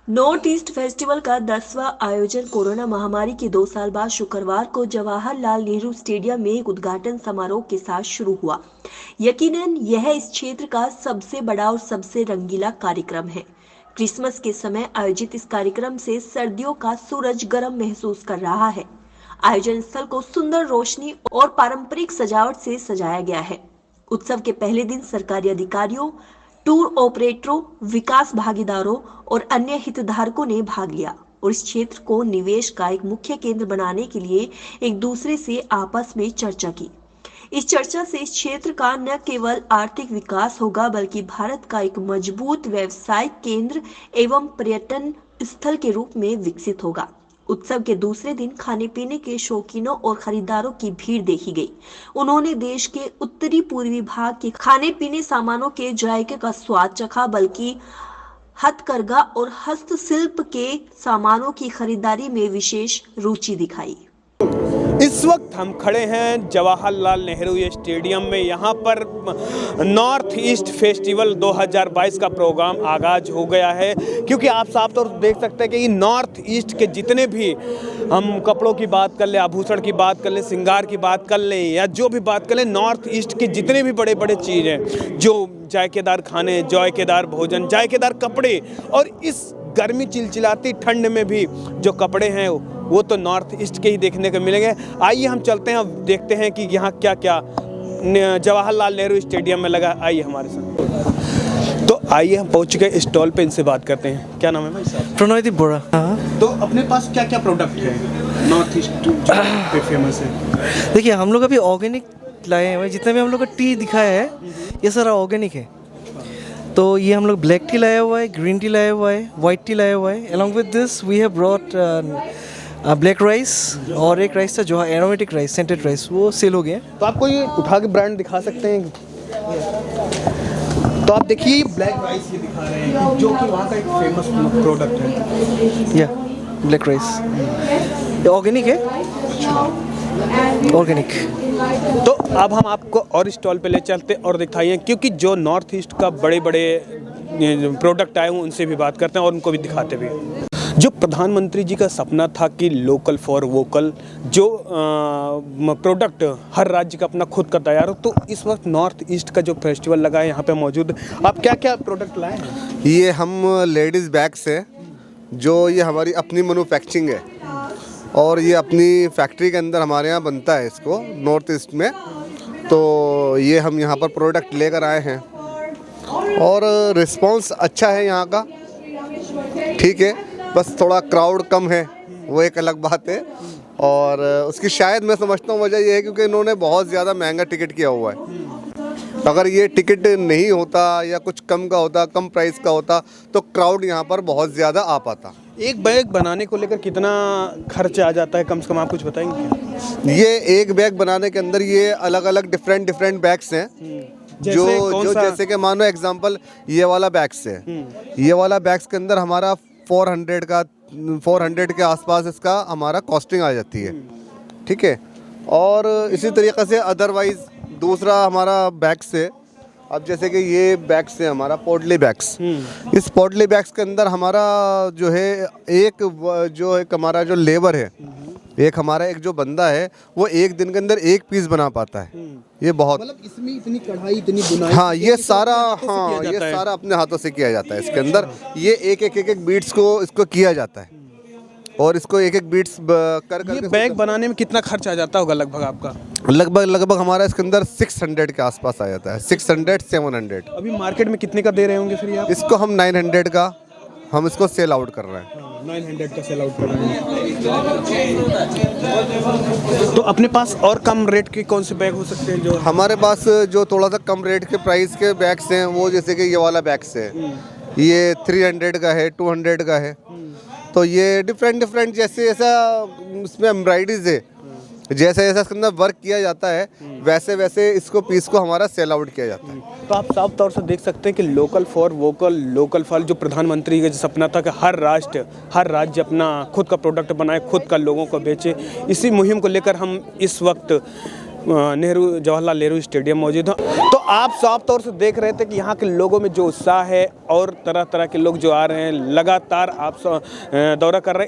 North east festival का 10वां आयोजन corona महामारी के 2 साल बाद शुक्रवार को जवाहरलाल नेहरू स्टेडियम में एक उद्घाटन समारोह के साथ शुरू हुआ। यकीनन यह इस क्षेत्र का सबसे बड़ा और सबसे रंगीला कार्यक्रम है। क्रिसमस के समय आयोजित इस कार्यक्रम से सर्दियों का सूरज गर्म महसूस कर रहा है। आयोजन स्थल को सुंदर रोशनी और पारंपरिक सजावट से सजाया गया है। उत्सव के पहले दिन सरकारी अधिकारियों, टूर ऑपरेटरों, विकास भागीदारों और अन्य हितधारकों ने भाग लिया और इस क्षेत्र को निवेश का एक मुख्य केंद्र बनाने के लिए एक दूसरे से आपस में चर्चा की। इस चर्चा से इस क्षेत्र का न केवल आर्थिक विकास होगा बल्कि भारत का एक मजबूत व्यावसायिक केंद्र एवं पर्यटन स्थल के रूप में विकसित होगा। उत्सव के दूसरे दिन खाने पीने के शौकीनों और खरीदारों की भीड़ देखी गई। उन्होंने देश के उत्तरी पूर्वी भाग के खाने पीने सामानों के जायके का स्वाद चखा, बल्कि हथकरघा और हस्तशिल्प के सामानों की खरीदारी में विशेष रुचि दिखाई। इस वक्त हम खड़े हैं जवाहरलाल नेहरू स्टेडियम में। यहाँ पर नॉर्थ ईस्ट फेस्टिवल 2022 का प्रोग्राम आगाज हो गया है, क्योंकि आप साफ तौर पर देख सकते हैं कि नॉर्थ ईस्ट के जितने भी हम कपड़ों की बात कर लें, आभूषण की बात कर लें, श्रृंगार की बात कर लें या जो भी बात कर लें, नॉर्थ ईस्ट के जितने भी बड़े बड़े चीज़ हैं, जो जायकेदार खाने, जायकेदार भोजन, जायकेदार कपड़े और इस गर्मी चिलचिलाती ठंड में भी जो कपड़े हैं वो तो नॉर्थ ईस्ट के ही देखने को मिलेंगे। आइए हम चलते हैं, देखते हैं कि यहाँ क्या क्या जवाहरलाल नेहरू स्टेडियम में लगा। आइए हमारे साथ। तो आइए हम पहुँच चुके स्टॉल पे, इनसे बात करते हैं। क्या नाम है भाई साहब? प्रणोदीप बोरा। तो अपने पास क्या क्या प्रोडक्ट है नॉर्थ ईस्ट पे फेमस है? देखिए, हम लोग अभी ऑर्गेनिक लाए हैं। जितना भी हम लोग का टी दिखाया है ये सारा ऑर्गेनिक है। तो ये हम लोग ब्लैक टी लाया हुआ है, ग्रीन टी लाया हुआ है, वाइट टी लाया हुआ है। Along with this we have brought black rice, और एक राइस था जो एरोमेटिक राइस, सेंटेड राइस, वो सेल हो गया। तो आपको ये उठा के ब्रांड दिखा सकते हैं। तो आप देखिए ब्लैक राइस ये दिखा रहे हैं जो कि वहाँ का एक फेमस प्रोडक्ट है। या ब्लैक राइस ऑर्गेनिक है, ऑर्गेनिक। तो अब हम आपको और स्टॉल पे ले चलते और दिखाइए, क्योंकि जो नॉर्थ ईस्ट का बड़े बड़े प्रोडक्ट आए हैं उनसे भी बात करते हैं और उनको भी दिखाते भी। जो प्रधानमंत्री जी का सपना था कि लोकल फॉर वोकल, जो प्रोडक्ट हर राज्य का अपना खुद का तैयार हो, तो इस वक्त नॉर्थ ईस्ट का जो फेस्टिवल लगा है यहाँ पे मौजूद, आप क्या क्या प्रोडक्ट लाए हैं? ये हम लेडीज़ बैग्स है, जो ये हमारी अपनी मैन्युफैक्चरिंग है और ये अपनी फैक्ट्री के अंदर हमारे यहाँ बनता है इसको नॉर्थ ईस्ट में। तो ये हम यहाँ पर प्रोडक्ट लेकर आए हैं और रिस्पांस अच्छा है यहाँ का। ठीक है, बस थोड़ा क्राउड कम है, वो एक अलग बात है। और उसकी शायद मैं समझता हूँ वजह ये है क्योंकि इन्होंने बहुत ज़्यादा महंगा टिकट किया हुआ है। अगर ये टिकट नहीं होता या कुछ कम का होता, कम प्राइस का होता, तो क्राउड यहाँ पर बहुत ज़्यादा आ पाता। एक बैग बनाने को लेकर कितना खर्च आ जाता है कम से कम, आप कुछ बताएंगे? ये एक बैग बनाने के अंदर ये अलग अलग डिफरेंट बैग्स हैं। जो जैसे कि मानो एग्जांपल ये वाला बैग्स है, ये वाला बैग्स के अंदर हमारा 400 के आसपास इसका हमारा कॉस्टिंग आ जाती है। ठीक है, और इसी तरीके से अदरवाइज दूसरा हमारा बैग्स है। अब जैसे कि ये बैग्स है हमारा पोटली बैग्स, इस पोटली बैग्स के अंदर हमारा जो है एक हमारा जो लेबर है, एक हमारा एक जो बंदा है वो एक दिन के अंदर एक पीस बना पाता है। ये बहुत मतलब इसमें इतनी कढ़ाई, इतनी बुनाई, हाँ ये सारा अपने हाथों से किया जाता है। इसके अंदर ये एक बीट्स को इसको किया जाता है और इसको एक बीट्स कर ये बैग बनाने में कितना खर्च आ जाता होगा लगभग आपका? लगभग हमारा इसके अंदर 600 के आसपास आ जाता है, 600-700। अभी मार्केट में कितने का दे रहे होंगे फिर ये आप? इसको हम 900 का हम इसको सेल आउट कर रहे हैं। 900 का सेल आउट कर रहे हैं। तो अपने पास और कम रेट के कौन से बैग हो सकते हैं? जो हमारे पास जो थोड़ा सा कम रेट के प्राइस के बैग्स हैं वो जैसे कि ये वाला बैग्स है, ये 300 का है, 200 का है। तो ये डिफरेंट जैसे ऐसा इसमें एम्ब्रॉयडरीज है, जैसे इसके अंदर वर्क किया जाता है वैसे इसको पीस को हमारा सेल आउट किया जाता है। तो आप साफ तौर से देख सकते हैं कि local for vocal, local for जो प्रधानमंत्री का जो सपना था कि हर राज्य अपना खुद का प्रोडक्ट बनाए, खुद का लोगों को बेचे, इसी मुहिम को लेकर हम इस वक्त जवाहरलाल नेहरू स्टेडियम मौजूद हैं। तो आप साफ तौर से देख रहे थे कि यहाँ के लोगों में जो उत्साह है और तरह तरह के लोग जो आ रहे हैं, लगातार आप दौरा कर रहे हैं।